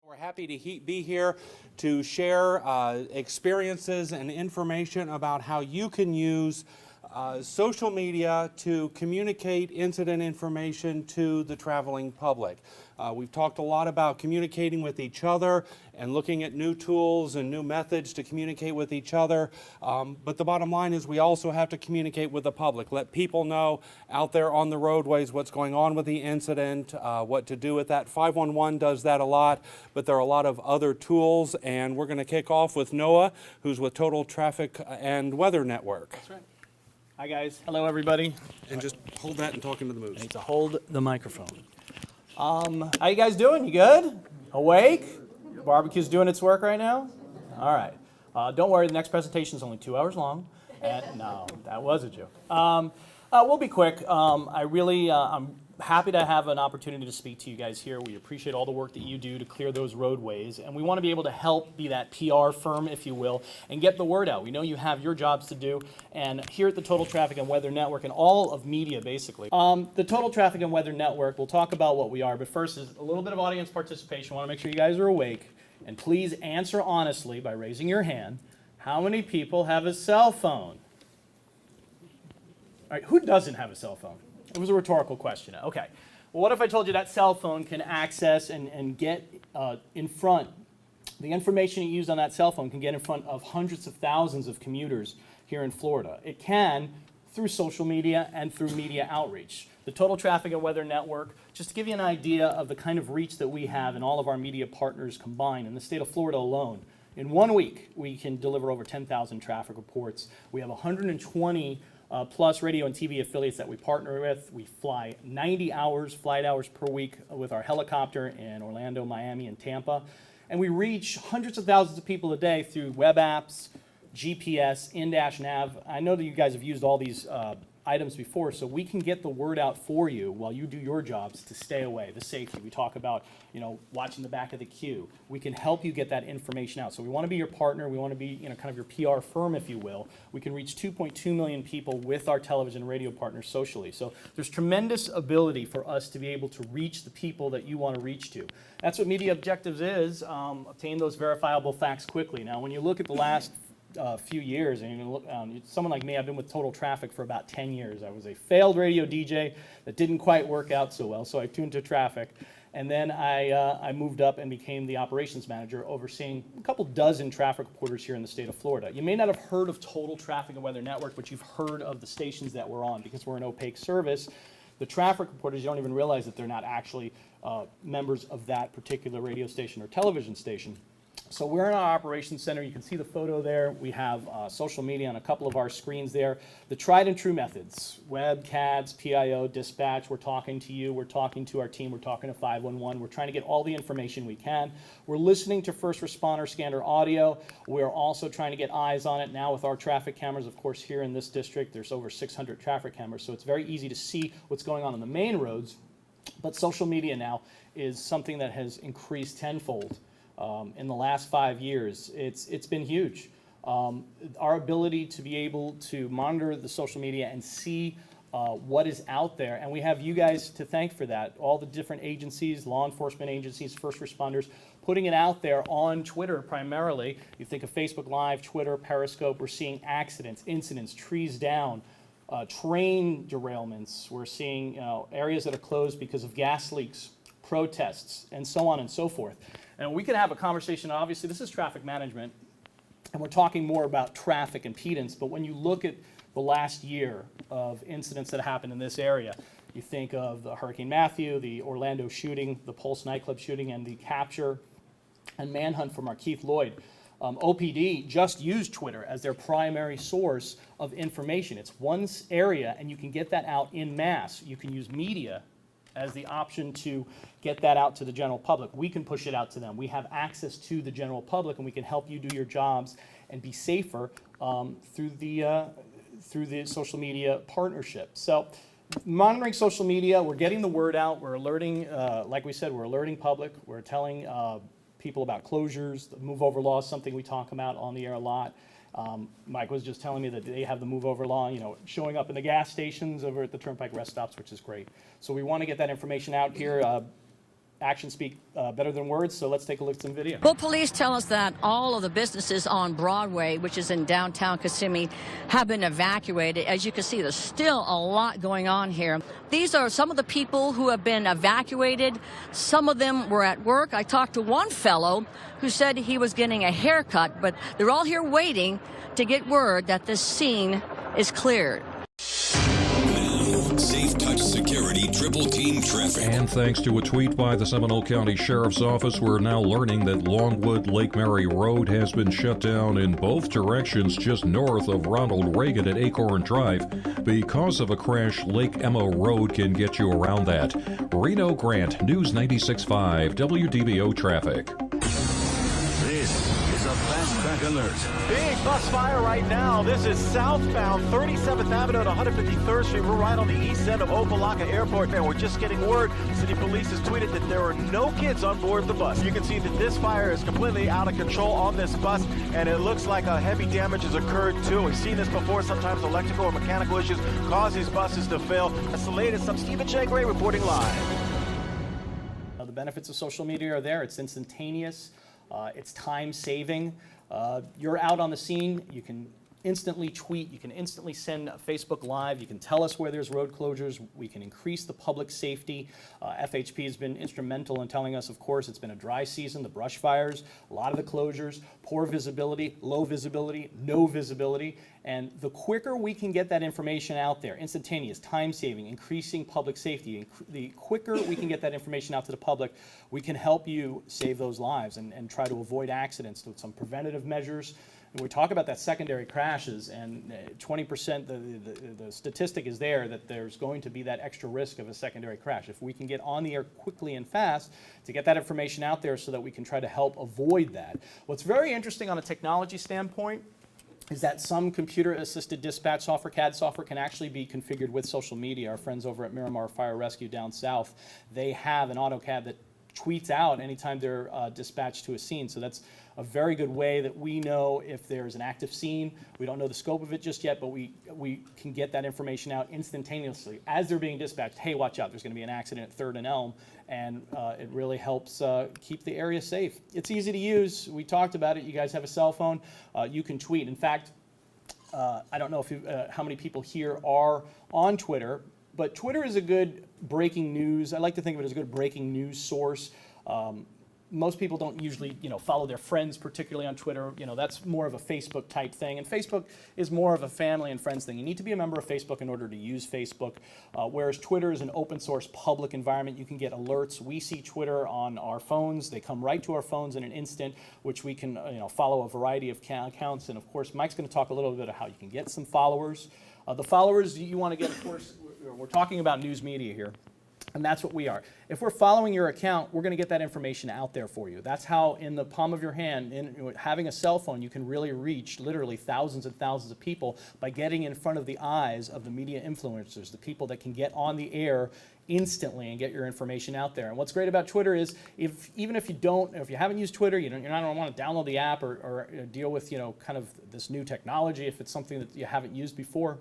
We're happy to be here to share experiences and information about how you can use social media to communicate incident information to the traveling public. We've talked a lot about communicating with each other and looking at new tools and new methods to communicate with each other. But the bottom line is we also have to communicate with the public, let people know out there on the roadways what's going on with the incident, what to do with that. 511 does that a lot, but there are a lot of other tools, and we're going to kick off with Noah, who's with Total Traffic and Weather Network. That's right. Hi guys. Hello everybody. And just hold that and talk into the moves. I need to hold the microphone. How you guys doing? You good? Awake? Barbecue's doing its work right now? All right. Don't worry, the next presentation is only 2 hours long. No, that was a joke. We'll be quick. I'm happy to have an opportunity to speak to you guys here. We appreciate all the work that you do to clear those roadways, and we want to be able to help be that PR firm, if you will, and get the word out. We know you have your jobs to do, and here at the Total Traffic and Weather Network, and all of media, basically. The Total Traffic and Weather Network, we'll talk about what we are, but first is a little bit of audience participation. I want to make sure you guys are awake, and please answer honestly by raising your hand. How many people have a cell phone? All right, who doesn't have a cell phone? It was a rhetorical question. Okay. Well, what if I told you that cell phone can access and get in front, the information you use on that cell phone can get in front of hundreds of thousands of commuters here in Florida. It can through social media and through media outreach. The Total Traffic and Weather Network, just to give you an idea of the kind of reach that we have and all of our media partners combined in the state of Florida alone. In 1 week, we can deliver over 10,000 traffic reports. We have 120 plus radio and TV affiliates that we partner with. We fly 90 flight hours per week with our helicopter in Orlando, Miami, and Tampa. And we reach hundreds of thousands of people a day through web apps, GPS, in-dash nav. I know that you guys have used all these items before, so we can get the word out for you while you do your jobs to stay away, the safety. We talk about, watching the back of the queue. We can help you get that information out. So we want to be your partner. We want to be, kind of your PR firm, if you will. We can reach 2.2 million people with our television and radio partners socially. So there's tremendous ability for us to be able to reach the people that you want to reach to. That's what Media Objectives is, obtain those verifiable facts quickly. Now, when you look at the last few years, and you can look, someone like me, I've been with Total Traffic for about 10 years. I was a failed radio DJ that didn't quite work out so well, so I tuned to traffic. And then I moved up and became the operations manager, overseeing a couple dozen traffic reporters here in the state of Florida. You may not have heard of Total Traffic and Weather Network, but you've heard of the stations that we're on because we're an opaque service. The traffic reporters, you don't even realize that they're not actually members of that particular radio station or television station. So we're in our operations center. You can see the photo there. We have social media on a couple of our screens there. The tried and true methods, web, CADS, PIO, dispatch. We're talking to you. We're talking to our team. We're talking to 511. We're trying to get all the information we can. We're listening to first responder scanner audio. We're also trying to get eyes on it now with our traffic cameras. Of course, here in this district, there's over 600 traffic cameras, so it's very easy to see what's going on the main roads. But social media now is something that has increased tenfold. In the last 5 years, it's been huge. Our ability to be able to monitor the social media and see what is out there, and we have you guys to thank for that. All the different agencies, law enforcement agencies, first responders, putting it out there on Twitter primarily. You think of Facebook Live, Twitter, Periscope. We're seeing accidents, incidents, trees down, train derailments. We're seeing areas that are closed because of gas leaks, protests, and so on and so forth. And we can have a conversation. Obviously, this is traffic management, and we're talking more about traffic impedance. But when you look at the last year of incidents that happened in this area, you think of the Hurricane Matthew, the Orlando shooting, the Pulse nightclub shooting, and the capture and manhunt from our Keith Lloyd. OPD just used Twitter as their primary source of information. It's one area, and you can get that out en masse. You can use media as the option to get that out to the general public. We can push it out to them. We have access to the general public, and we can help you do your jobs and be safer through the social media partnership. So monitoring social media, we're getting the word out. We're alerting, like we said, we're alerting public. We're telling people about closures. The move over law is something we talk about on the air a lot. Mike was just telling me that they have the move over law, showing up in the gas stations over at the Turnpike rest stops, which is great. So we want to get that information out here. actions speak better than words, so let's take a look at some video. Well, police tell us that all of the businesses on Broadway, which is in downtown Kissimmee, have been evacuated. As you can see, there's still a lot going on here. These are some of the people who have been evacuated. Some of them were at work. I talked to one fellow who said he was getting a haircut, but they're all here waiting to get word that this scene is cleared. Safe Touch Security Triple Team Traffic. And thanks to a tweet by the Seminole County Sheriff's Office, we're now learning that Longwood Lake Mary Road has been shut down in both directions just north of Ronald Reagan at Acorn Drive. Because of a crash, Lake Emma Road can get you around that. Reno Grant, News 96.5, WDBO Traffic. This is a Fast Track Alert. Big bus fire right now. This is southbound 37th Avenue at 153rd Street. We're right on the east end of Opelika Airport, and we're just getting word. City Police has tweeted that there are no kids on board the bus. You can see that this fire is completely out of control on this bus, and it looks like a heavy damage has occurred too. We've seen this before. Sometimes electrical or mechanical issues cause these buses to fail. That's the latest. I'm Stephen J. Gray reporting live. The benefits of social media are there. It's instantaneous. It's time saving. You're out on the scene. You can instantly tweet. You can instantly send a Facebook Live. You can tell us where there's road closures. We can increase the public safety. FHP has been instrumental in telling us, of course, it's been a dry season, the brush fires, a lot of the closures, poor visibility, low visibility, no visibility. And the quicker we can get that information out there, instantaneous, time saving, increasing public safety, the quicker we can get that information out to the public, we can help you save those lives and try to avoid accidents with some preventative measures. And we talk about that secondary crashes, and 20%, the statistic is there that there's going to be that extra risk of a secondary crash. If we can get on the air quickly and fast to get that information out there so that we can try to help avoid that. What's very interesting on a technology standpoint is that some computer-assisted dispatch software, CAD software, can actually be configured with social media. Our friends over at Miramar Fire Rescue down south, they have an AutoCAD that tweets out anytime they're dispatched to a scene. So that's a very good way that we know if there's an active scene. We don't know the scope of it just yet, but we can get that information out instantaneously as they're being dispatched. Hey, watch out, there's going to be an accident at 3rd and Elm, and it really helps keep the area safe. It's easy to use. We talked about it. You guys have a cell phone. You can tweet. In fact, I don't know if how many people here are on Twitter, but Twitter is a good breaking news. I like to think of it as a good breaking news source. Most people don't usually, follow their friends particularly on Twitter. That's more of a Facebook type thing. And Facebook is more of a family and friends thing. You need to be a member of Facebook in order to use Facebook. Whereas Twitter is an open source public environment. You can get alerts. We see Twitter on our phones. They come right to our phones in an instant, which we can, follow a variety of accounts. And of course, Mike's going to talk a little bit about how you can get some followers. The followers you want to get, of course, we're talking about news media here. And that's what we are. If we're following your account, we're going to get that information out there for you. That's how, in the palm of your hand, having a cell phone, you can really reach literally thousands and thousands of people by getting in front of the eyes of the media influencers, the people that can get on the air instantly and get your information out there. And what's great about Twitter is, even if you haven't used Twitter, you're not going to want to download the app or deal with kind of this new technology. If it's something that you haven't used before,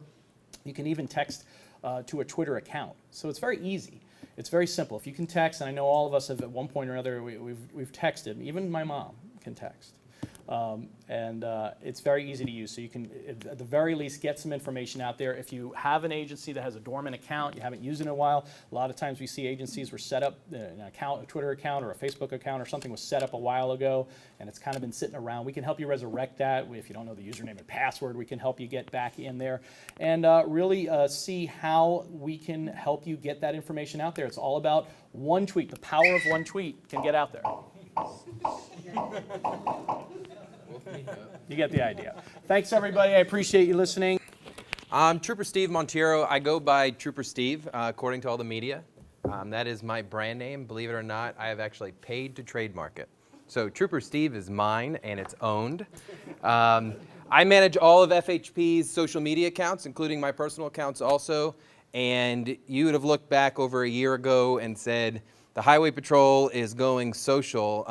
you can even text to a Twitter account. So it's very easy. It's very simple. If you can text, and I know all of us have at one point or another, we've texted. Even my mom can text. It's very easy to use. So you can, at the very least, get some information out there. If you have an agency that has a dormant account, you haven't used it in a while, a lot of times we see agencies were set up, an account, a Twitter account or a Facebook account or something was set up a while ago, and it's kind of been sitting around. We can help you resurrect that. If you don't know the username and password, we can help you get back in there and really see how we can help you get that information out there. It's all about one tweet. The power of one tweet can get out there. You get the idea. Thanks, everybody. I appreciate you listening. I'm Trooper Steve Monteiro. I go by Trooper Steve, according to all the media. That is my brand name. Believe it or not, I have actually paid to trademark it. So Trooper Steve is mine, and it's owned. I manage all of FHP's social media accounts, including my personal accounts also. And you would have looked back over a year ago and said, the Highway Patrol is going social.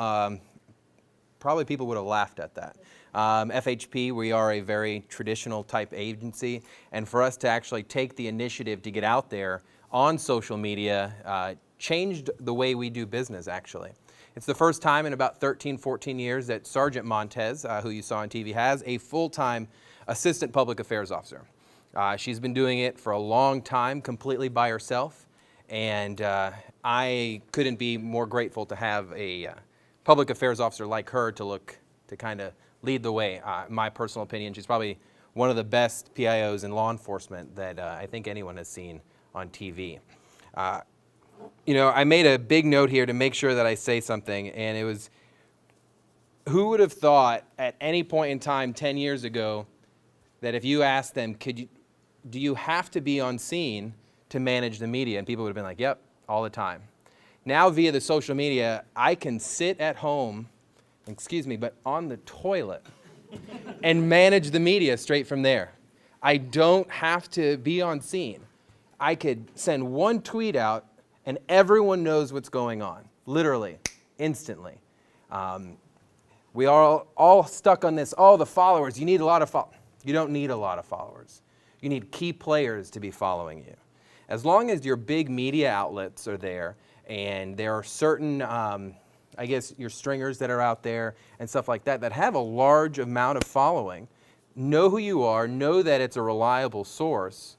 Probably people would have laughed at that. FHP, we are a very traditional type agency, and for us to actually take the initiative to get out there on social media, changed the way we do business, actually. It's the first time in about 13, 14 years that Sergeant Montez, who you saw on TV, has a full-time assistant public affairs officer. She's been doing it for a long time, completely by herself, and I couldn't be more grateful to have a public affairs officer like her to kind of lead the way. My personal opinion, she's probably one of the best PIOs in law enforcement that I think anyone has seen on TV. You know, I made a big note here to make sure that I say something, and it was, who would have thought at any point in time 10 years ago that if you asked them, do you have to be on scene to manage the media? And people would have been like, yep, all the time. Now via the social media, I can sit at home, excuse me, but on the toilet and manage the media straight from there. I don't have to be on scene. I could send one tweet out and everyone knows what's going on, literally, instantly. We are all stuck on this, the followers. You need a lot of followers. You don't need a lot of followers. You need key players to be following you. As long as your big media outlets are there and there are certain, I guess, your stringers that are out there and stuff like that have a large amount of following, know who you are, know that it's a reliable source.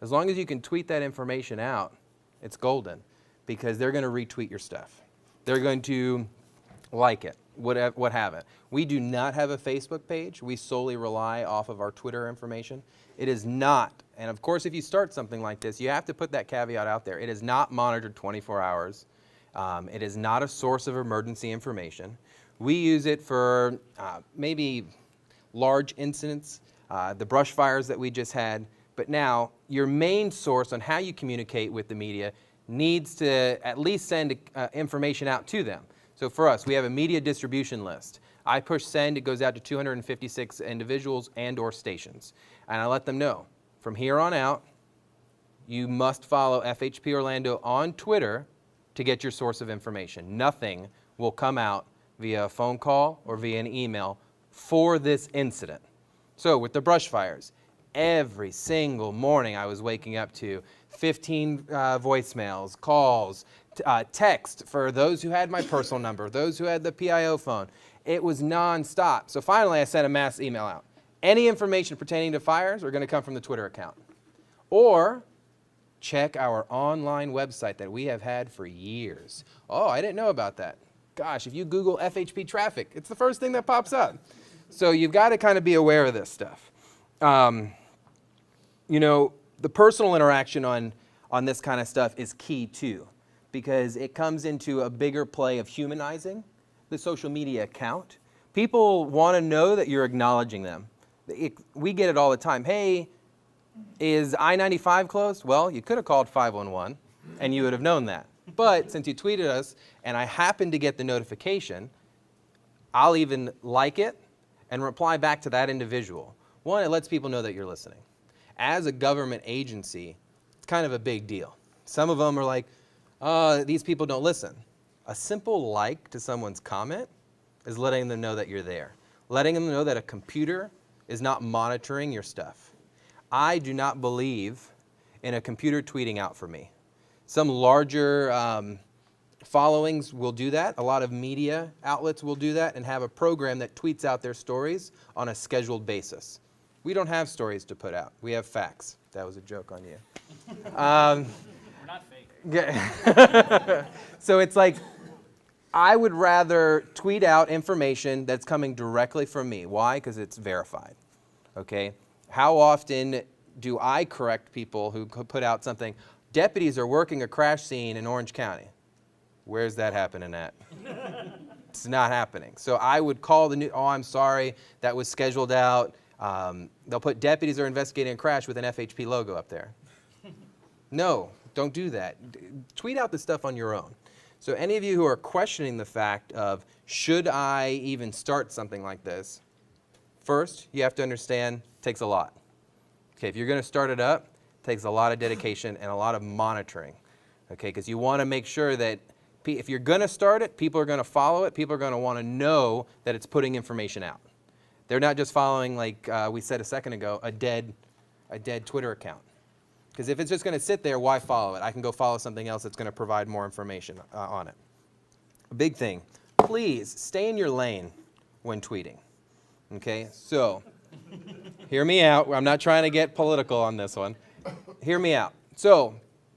As long as you can tweet that information out, it's golden, because they're going to retweet your stuff. They're going to like it, what have it. We do not have a Facebook page. We solely rely off of our Twitter information. It is not, and of course if you start something like this, you have to put that caveat out there. It is not monitored 24 hours. It is not a source of emergency information. We use it for maybe large incidents, the brush fires that we just had, but now your main source on how you communicate with the media needs to at least send information out to them. So for us, we have a media distribution list. I push send, it goes out to 256 individuals and or stations. And I let them know, from here on out, you must follow FHP Orlando on Twitter to get your source of information. Nothing will come out via a phone call or via an email for this incident. So with the brush fires, every single morning I was waking up to 15 voicemails, calls, text for those who had my personal number, those who had the PIO phone. It was nonstop. So finally I sent a mass email out. Any information pertaining to fires are going to come from the Twitter account. Or check our online website that we have had for years. Oh, I didn't know about that. Gosh, if you Google FHP traffic, it's the first thing that pops up. So you've got to kind of be aware of this stuff. You know, the personal interaction on this kind of stuff is key too, because it comes into a bigger play of humanizing the social media account. People want to know that you're acknowledging them. We get it all the time. Hey, is I-95 closed? Well, you could have called 511 and you would have known that. But since you tweeted us and I happened to get the notification, I'll even like it and reply back to that individual. One, it lets people know that you're listening. As a government agency, it's kind of a big deal. Some of them are like, these people don't listen. A simple like to someone's comment is letting them know that you're there. Letting them know that a computer is not monitoring your stuff. I do not believe in a computer tweeting out for me. Some larger followings will do that. A lot of media outlets will do that and have a program that tweets out their stories on a scheduled basis. We don't have stories to put out. We have facts. That was a joke on you. We're not fake. Yeah. So it's like, I would rather tweet out information that's coming directly from me. Why? Because it's verified. Okay? How often do I correct people who put out something, deputies are working a crash scene in Orange County? Where's that happening at? It's not happening. So I would call the I'm sorry, that was scheduled out. They'll put deputies are investigating a crash with an FHP logo up there. No, don't do that. Tweet out the stuff on your own. So any of you who are questioning the fact of, should I even start something like this? First, you have to understand, it takes a lot. Okay, if you're going to start it up, it takes a lot of dedication and a lot of monitoring. Okay, because you want to make sure that if you're going to start it, people are going to follow it. People are going to want to know that it's putting information out. They're not just following, like we said a second ago, a dead Twitter account. Because if it's just going to sit there, why follow it? I can go follow something else that's going to provide more information on it. A big thing, please stay in your lane when tweeting. Okay, so hear me out. I'm not trying to get political on this one. Hear me out. So,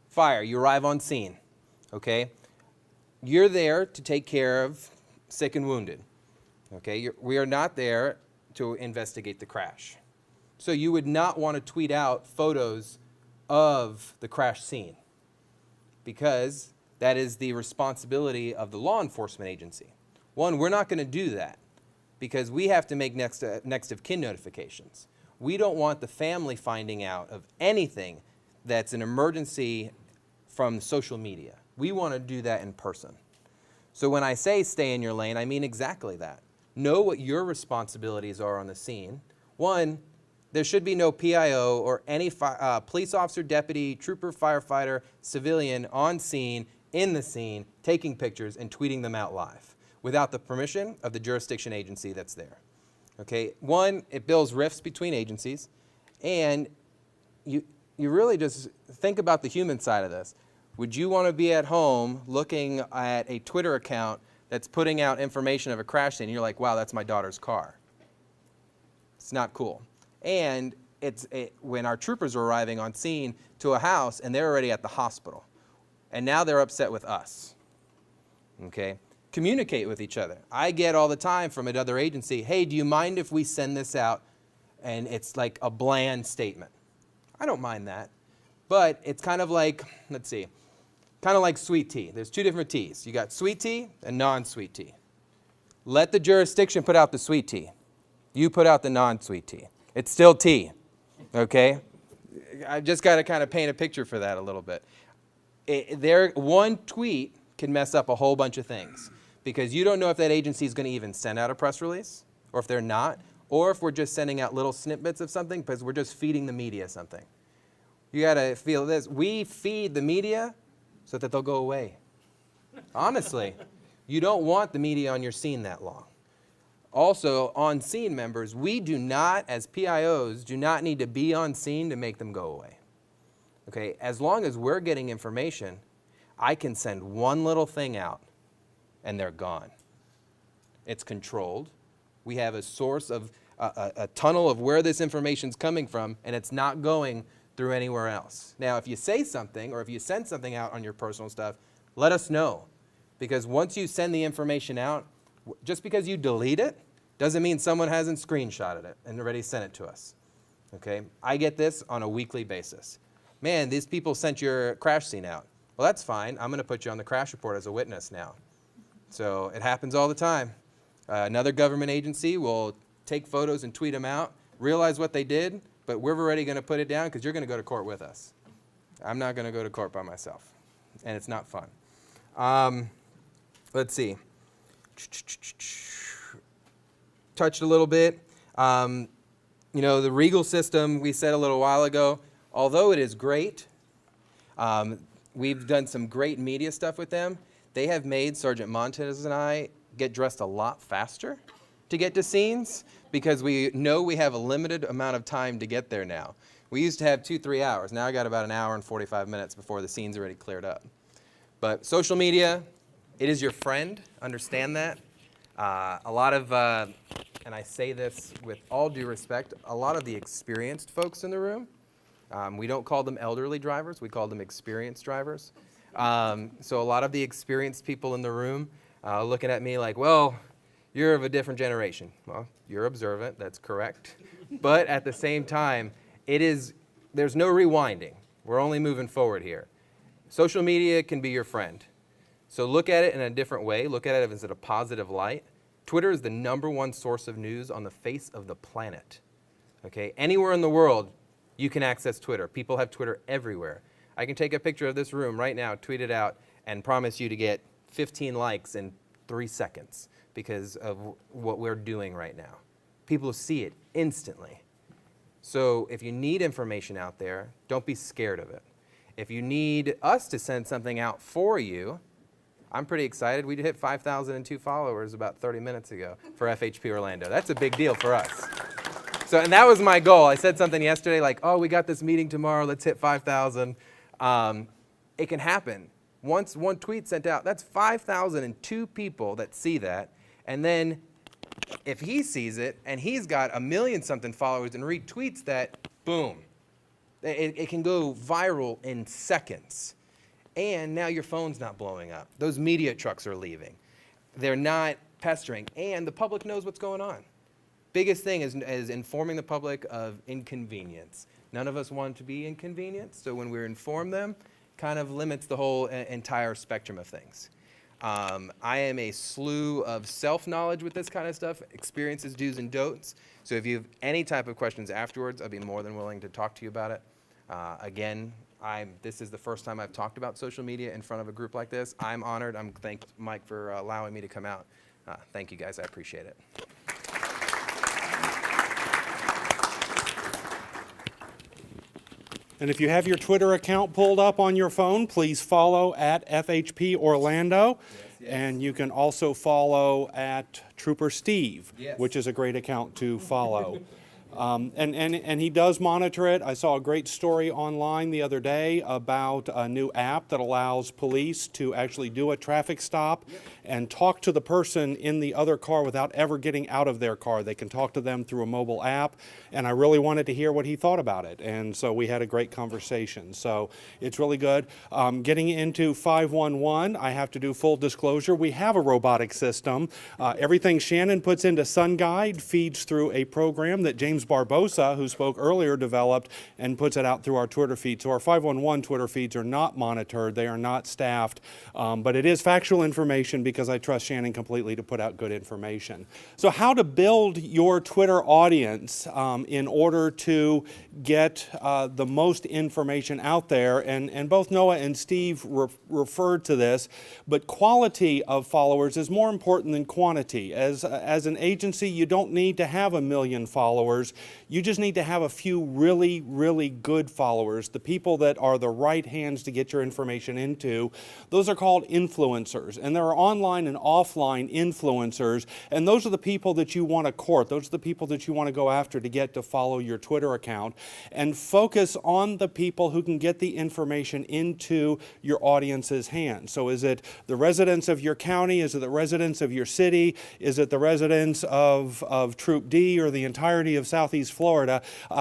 fire, you arrive on scene. Okay, you're there to take care of sick and wounded. Okay, we are not there to investigate the crash. So you would not want to tweet out photos of the crash scene, because that is the responsibility of the law enforcement agency. One, we're not going to do that because we have to make next of kin notifications. We don't want the family finding out of anything that's an emergency from social media. We want to do that in person. So when I say stay in your lane, I mean exactly that. Know what your responsibilities are on the scene. One, there should be no PIO or any police officer, deputy, trooper, firefighter, civilian on scene, in the scene, taking pictures and tweeting them out live without the permission of the jurisdiction agency that's there. Okay, one, it builds rifts between agencies, and you really just think about the human side of this. Would you want to be at home looking at a Twitter account that's putting out information of a crash scene and you're like, wow, that's my daughter's car? It's not cool. And when our troopers are arriving on scene to a house and they're already at the hospital, and now they're upset with us. Okay? Communicate with each other. I get all the time from another agency, hey, do you mind if we send this out and it's like a bland statement? I don't mind that. But it's kind of like, let's see, kind of like sweet tea. There's two different teas. You got sweet tea and non-sweet tea. Let the jurisdiction put out the sweet tea. You put out the non-sweet tea. It's still tea, okay? I just got to kind of paint a picture for that a little bit. One tweet can mess up a whole bunch of things because you don't know if that agency is going to even send out a press release, or if they're not, or if we're just sending out little snippets of something because we're just feeding the media something. You got to feel this. We feed the media so that they'll go away. Honestly, you don't want the media on your scene that long. Also, on scene members, we do not, as PIOs, do not need to be on scene to make them go away. Okay, as long as we're getting information, I can send one little thing out and they're gone. It's controlled. We have a source of a tunnel of where this information's coming from, and it's not going through anywhere else. Now, if you say something or if you send something out on your personal stuff, let us know. Because once you send the information out, just because you delete it doesn't mean someone hasn't screenshotted it and already sent it to us. Okay? I get this on a weekly basis. Man, these people sent your crash scene out. Well, that's fine. I'm going to put you on the crash report as a witness now. So it happens all the time. Another government agency will take photos and tweet them out, realize what they did, but we're already going to put it down because you're going to go to court with us. I'm not going to go to court by myself, and it's not fun. Let's see. Touched a little bit. The Regal system, we said a little while ago, although it is great, we've done some great media stuff with them. They have made Sergeant Montez and I get dressed a lot faster to get to scenes because we know we have a limited amount of time to get there now. We used to have 2-3 hours. Now I got about an hour and 45 minutes before the scene's already cleared up. But social media, it is your friend. Understand that. A lot of, and I say this with all due respect, a lot of the experienced folks in the room, we don't call them elderly drivers, we call them experienced drivers. So a lot of the experienced people in the room looking at me like, well, you're of a different generation. Well, you're observant, that's correct. But at the same time, there's no rewinding. We're only moving forward here. Social media can be your friend. So look at it in a different way. Look at it as a positive light. Twitter is the #1 source of news on the face of the planet. Okay? Anywhere in the world, you can access Twitter. People have Twitter everywhere. I can take a picture of this room right now, tweet it out, and promise you to get 15 likes in 3 seconds because of what we're doing right now. People see it instantly. So if you need information out there, don't be scared of it. If you need us to send something out for you, I'm pretty excited. We hit 5,002 followers about 30 minutes ago for FHP Orlando. That's a big deal for us. So, and that was my goal. I said something yesterday like, oh, we got this meeting tomorrow, let's hit 5,000. It can happen. Once one tweet sent out, that's 5,002 people that see that. And then if he sees it and he's got 1 million something followers and retweets that, boom. It can go viral in seconds. And now your phone's not blowing up. Those media trucks are leaving. They're not pestering, and the public knows what's going on. Biggest thing is informing the public of inconvenience. None of us want to be inconvenienced, so when we inform them, kind of limits the whole entire spectrum of things. I am a slew of self-knowledge with this kind of stuff, experiences, do's and don'ts. So if you have any type of questions afterwards, I'd be more than willing to talk to you about it. Again, this is the first time I've talked about social media in front of a group like this. I'm honored. I'm thank Mike for allowing me to come out. Thank you guys. I appreciate it. And if you have your Twitter account pulled up on your phone, please follow at FHP Orlando. Yes. And you can also follow at Trooper Steve, yes, which is a great account to follow. And he does monitor it. I saw a great story online the other day about a new app that allows police to actually do a traffic stop, yep, and talk to the person in the other car without ever getting out of their car. They can talk to them through a mobile app, and I really wanted to hear what he thought about it. And so we had a great conversation. So it's really good. Getting into 511, I have to do full disclosure. We have a robotic system. Everything Shannon puts into SunGuide feeds through a program that James Barbosa, who spoke earlier, developed and puts it out through our Twitter feed. So our 511 Twitter feeds are not monitored. They are not staffed. But it is factual information because I trust Shannon completely to put out good information. So how to build your Twitter audience in order to get the most information out there. And both Noah and Steve referred to this, but quality of followers is more important than quantity. As an agency, you don't need to have 1 million followers. You just need to have a few really, really good followers, the people that are the right hands to get your information into. Those are called influencers, and there are online and offline influencers, and those are the people that you want to court. Those are the people that you want to go after to get to follow your Twitter account, and focus on the people who can get the information into your audience's hands. So is it the residents of your county? Is it the residents of your city? Is it the residents of Troop D or the entirety of Southeast Florida?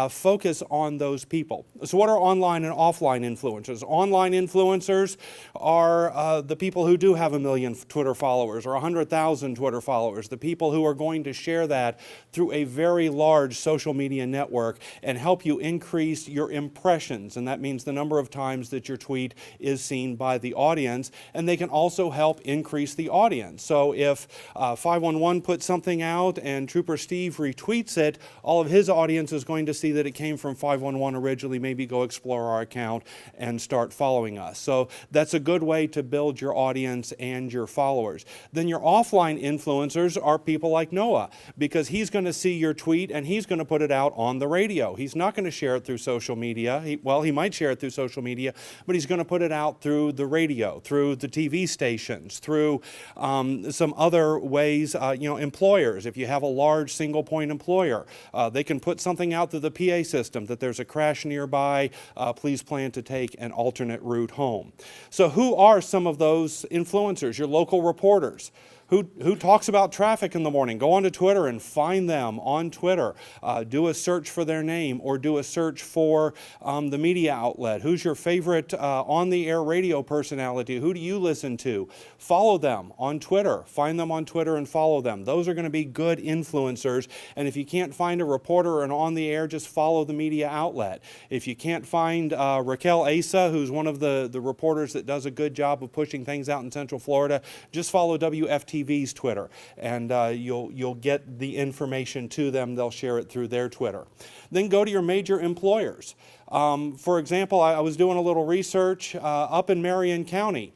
Focus on those people. So what are online and offline influencers? Online influencers are the people who do have 1 million Twitter followers or 100,000 Twitter followers, the people who are going to share that through a very large social media network and help you increase your impressions. And that means the number of times that your tweet is seen by the audience. And they can also help increase the audience. So if 511 puts something out and Trooper Steve retweets it, all of his audience is going to see that it came from 511 originally, maybe go explore our account and start following us. So that's a good way to build your audience and your followers. Then your offline influencers are people like Noah, because he's going to see your tweet and he's going to put it out on the radio. He's not going to share it through social media. He might share it through social media, but he's going to put it out through the radio, through the TV stations, through some other ways. Employers, if you have a large single point employer, they can put something out through the PA system that there's a crash nearby, please plan to take an alternate route home. So who are some of those influencers? Your local reporters. Who talks about traffic in the morning? Go onto Twitter and find them on Twitter. Do a search for their name or do a search for the media outlet. Who's your favorite on-the-air radio personality? Who do you listen to? Follow them on Twitter. Find them on Twitter and follow them. Those are going to be good influencers. And if you can't find a reporter or an on-the-air, just follow the media outlet. If you can't find Raquel Asa, who's one of the reporters that does a good job of pushing things out in Central Florida, just follow WFTV's Twitter, and you'll get the information to them. They'll share it through their Twitter. Then go to your major employers. For example, I was doing a little research up in Marion County.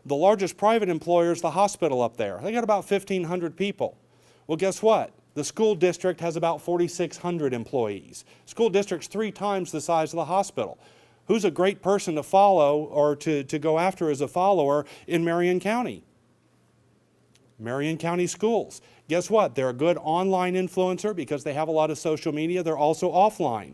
The largest private employer is the hospital up there. They got about 1,500 people. Well, guess what? The school district has about 4,600 employees. School district's 3 times the size of the hospital. Who's a great person to follow or to go after as a follower in Marion County? Marion County Schools. Guess what? They're a good online influencer because they have a lot of social media. They're also offline.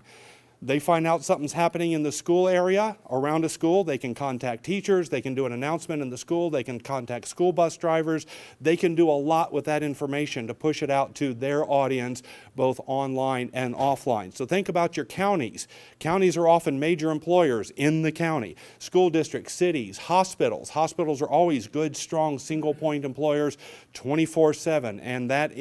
They find out something's happening in the school area, around a school, they can contact teachers, they can do an announcement in the school, they can contact school bus drivers. They can do a lot with that information to push it out to their audience, both online and offline. So think about your counties. Counties are often major employers in the county. School districts, cities, hospitals. Hospitals are always good, strong, single-point employers 24/7, and that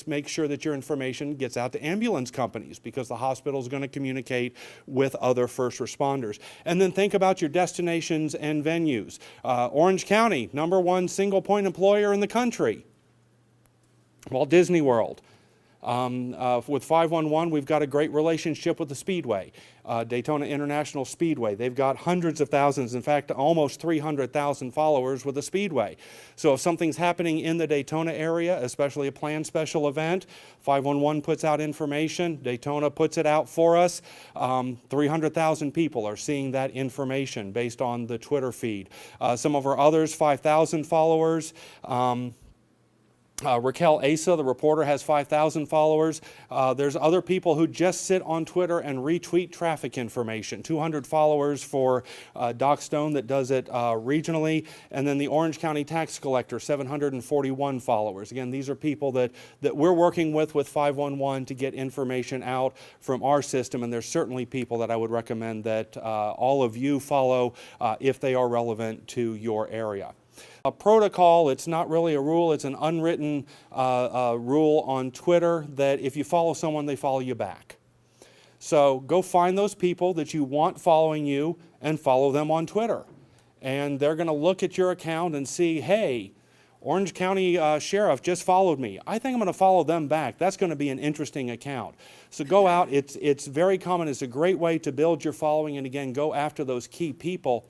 makes sure that your information gets out to ambulance companies because the hospital is going to communicate with other first responders. And then think about your destinations and venues. Orange County, #1 single point employer in the country. Walt Disney World. With 511, we've got a great relationship with the Speedway, Daytona International Speedway. They've got hundreds of thousands, in fact, almost 300,000 followers with the Speedway. So if something's happening in the Daytona area, especially a planned special event, 511 puts out information, Daytona puts it out for us. 300,000 people are seeing that information based on the Twitter feed. Some of our others, 5,000 followers. Raquel Asa, the reporter, has 5,000 followers. There's other people who just sit on Twitter and retweet traffic information. 200 followers for Doc Stone that does it regionally. And then the Orange County Tax Collector, 741 followers. Again, these are people that we're working with 511 to get information out from our system. And there's certainly people that I would recommend that all of you follow if they are relevant to your area. A protocol, it's not really a rule, it's an unwritten rule on Twitter that if you follow someone, they follow you back. So go find those people that you want following you and follow them on Twitter. And they're going to look at your account and see, hey, Orange County Sheriff just followed me. I think I'm going to follow them back. That's going to be an interesting account. So go out. It's very common. It's a great way to build your following. And again, go after those key people.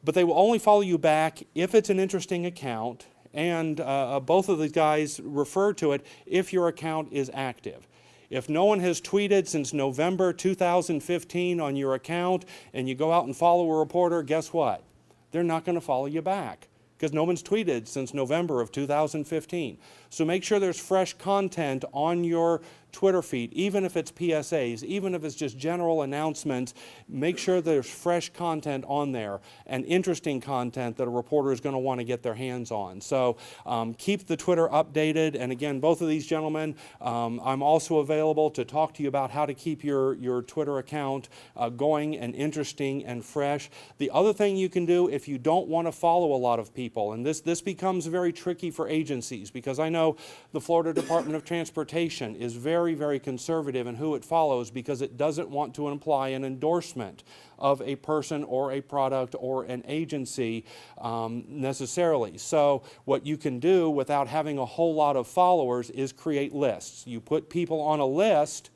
But they will only follow you back if it's an interesting account, and both of the guys refer to it if your account is active. If no one has tweeted since November 2015 on your account and you go out and follow a reporter, guess what? They're not going to follow you back because no one's tweeted since November of 2015. So make sure there's fresh content on your Twitter feed, even if it's PSAs, even if it's just general announcements, make sure there's fresh content on there and interesting content that a reporter is going to want to get their hands on. So keep the Twitter updated. And again, both of these gentlemen, I'm also available to talk to you about how to keep your Twitter account going and interesting and fresh. The other thing you can do if you don't want to follow a lot of people, and this becomes very tricky for agencies because I know the Florida Department of Transportation is very, very conservative in who it follows because it doesn't want to imply an endorsement of a person or a product or an agency necessarily. So what you can do without having a whole lot of followers is create lists. You put people on a list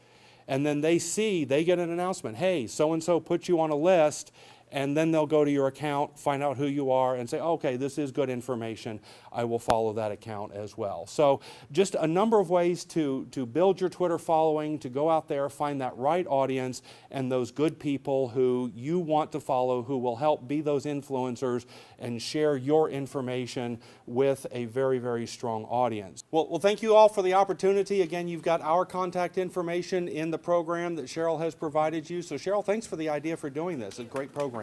and then they get an announcement, hey, so-and-so put you on a list, and then they'll go to your account, find out who you are, and say, okay, this is good information. I will follow that account as well. So just a number of ways to build your Twitter following, to go out there, find that right audience, and those good people who you want to follow, who will help be those influencers and share your information with a very, very strong audience. Well, thank you all for the opportunity. Again, you've got our contact information in the program that Cheryl has provided you. So Cheryl, thanks for the idea for doing this. It's a great program.